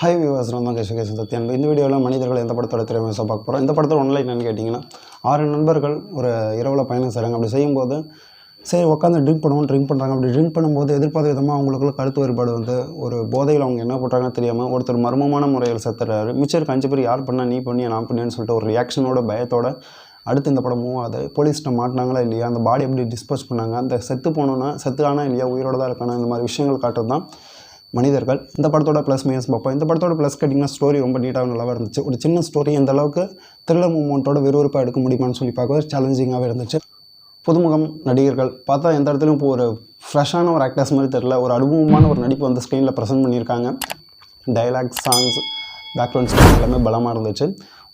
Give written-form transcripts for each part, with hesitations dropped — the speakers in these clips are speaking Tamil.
ஹாய் வியூவர்ஸ், நான் தான் கேசகேசன் சத்யன். இந்த வீடியோவில் மனிதர்கள் எந்த படத்தோட திரைமேசம் பார்க்க போகிறோம். இந்த படத்தோட ஒன்லைன் என்னென்னு கேட்டிங்கன்னா, 6 நண்பர்கள் ஒரு இரவில் பயணம் செய்கிறாங்க. அப்படி செய்யும்போது சரி உட்காந்து ட்ரிங்க் பண்ணுறாங்க. அப்படி ட்ரிங்க் பண்ணும்போது எதிர்பார்த்த விதமாக அவங்களுக்குள்ள கருத்து வேறுபாடு வந்து ஒரு போதையில் அவங்க என்ன பண்ணுறாங்கன்னு தெரியாமல் ஒருத்தர் மர்மமான முறையில் செத்துறாரு. மிச்சம் 5 பேர் யார் பண்ணால் நீ பண்ணி நான் பண்ணின்னு சொல்லிட்டு ஒரு ரியாக்ஷனோட பயத்தோட அடுத்து இந்த படம் மூவ் ஆகுது. போலீஸ்கிட்ட மாட்டினாங்களா இல்லையா, அந்த பாடி எப்படி டிஸ்போஸ் பண்ணாங்க, அந்த செத்து போனோன்னா செத்துலானா இல்லையா, உயிரோட தான் இருக்கானா, இந்த மாதிரி விஷயங்கள் காட்டுறது தான் மனிதர்கள். இந்த படத்தோட ப்ளஸ் மைனஸ் பார்ப்போம். இந்த படத்தோட ப்ளஸ் கேட்டிங்கன்னா, ஸ்டோரி ரொம்ப நீட்டாக நல்லாவே இருந்துச்சு. ஒரு சின்ன ஸ்டோரி எந்த அளவுக்கு த்ரில்லர் மூமெண்ட்டோட விறுவிறுப்பாக எடுக்க முடியுமான்னு சொல்லி பார்க்க சேலஞ்சிங்காகவே இருந்துச்சு. புதுமுகம் நடிகர்கள் பார்த்தா எந்த இடத்துலையும் இப்போ ஒரு ஃப்ரெஷ்ஷான ஒரு ஆக்டர்ஸ் மாதிரி தெரியல. ஒரு அனுபவமான ஒரு நடிப்பு வந்து ஸ்க்ரீனில் ப்ரெசென்ட் பண்ணியிருக்காங்க. டைலாக்ஸ், சாங்ஸ், பேக்ரவுண்ட் ஸ்கோர் எல்லாமே பலமாக இருந்துச்சு.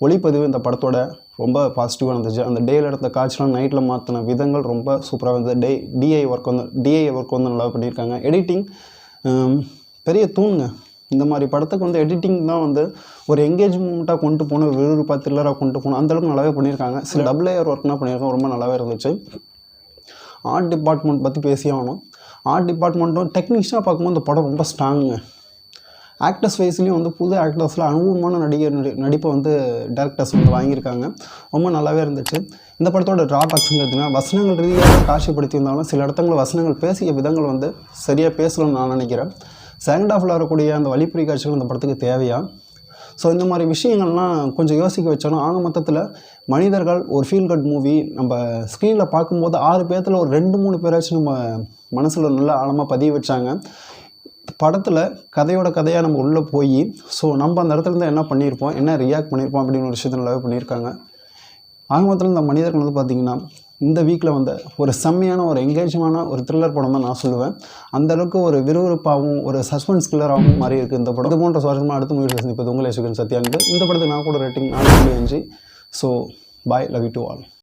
ஒளிப்பதிவு இந்த படத்தோட ரொம்ப பாசிட்டிவாக இருந்துச்சு. அந்த டேயில் எடுத்த காட்சிலாம் நைட்டில் மாற்றின விதங்கள் ரொம்ப சூப்பராக இருந்தது. டிஐ ஒர்க் வந்து நல்லா பண்ணியிருக்காங்க. எடிட்டிங் பெரிய தூணுங்க. இந்த மாதிரி படத்துக்கு வந்து எடிட்டிங் தான் வந்து ஒரு எங்கேஜ்மெண்ட்டாக கொண்டு போகணும், விறுவிறுப்பாக த்ரில்லராக கொண்டு போகணும், அந்தளவுக்கு நல்லாவே பண்ணியிருக்காங்க. சில டபுள் லேயர் ஒர்க்னா பண்ணியிருக்காங்க, ரொம்ப நல்லாவே இருந்துச்சு. ஆர்ட் டிபார்ட்மெண்ட் பற்றி பேசியே ஆகணும். ஆர்ட் டிபார்ட்மெண்ட்டும் டெக்னிக்ஸாக பார்க்கும்போது இந்த படம் ரொம்ப ஸ்ட்ராங்குங்க. ஆக்டர்ஸ் வைஸ்லேயும் வந்து புது ஆக்டர்ஸில் அனுபவமான நடிப்பை வந்து டேரக்டர்ஸ் வந்து வாங்கியிருக்காங்க. ரொம்ப நல்லாவே இருந்துச்சு. இந்த படத்தோட ட்ராபேக்ஸுங்கிறதுனா வசனங்கள் ரீதியாக காட்சிப்படுத்தியிருந்தாலும் சில இடத்துல வசனங்கள் பேசிய விதங்கள் வந்து சரியாக பேசலன்னு நான் நினைக்கிறேன். செகண்ட் ஹாஃபில் வரக்கூடிய அந்த வழிப்புரி காட்சிகள் இந்த படத்துக்கு தேவையா? ஸோ இந்த மாதிரி விஷயங்கள்லாம் கொஞ்சம் யோசிக்க வச்சாலும் ஆக மொத்தத்தில் மனிதர்கள் ஒரு ஃபீல் குட் மூவி. நம்ம ஸ்க்ரீனில் பார்க்கும்போது 6 பேர்த்தில் ஒரு 2-3 பேராச்சும் நம்ம மனசில் நல்லா ஆழமாக பதிய வச்சாங்க. படத்தில் கதையாக நம்ம உள்ளே போய் ஸோ நம்ம அந்த இடத்துல இருந்து என்ன பண்ணியிருப்போம், என்ன ரியாக்ட் பண்ணியிருப்போம் அப்படின்னு ஒரு விஷயத்தை நல்லாவே பண்ணியிருக்காங்க. ஆக மொத்தத்தில் இந்த மனிதர்கள் வந்து பார்த்திங்கன்னா இந்த வீக்கில் வந்து ஒரு செம்மையான ஒரு எங்கேஜமான ஒரு த்ரில்லர் படம் தான் நான் சொல்லுவேன். அந்தளவுக்கு ஒரு விறுவிறுப்பாகவும் ஒரு சஸ்பென்ஸ் கில்லராகவும் மாதிரி இருக்குது இந்த படம். இது போன்ற சுவாரஸ்யமாக அடுத்த மூவியில் சந்திப்பது உங்கள் கேசகேசன் சத்யானுக்கு. இந்த படத்துக்கு நான் கூட rating 4.5. So bye, love you to all.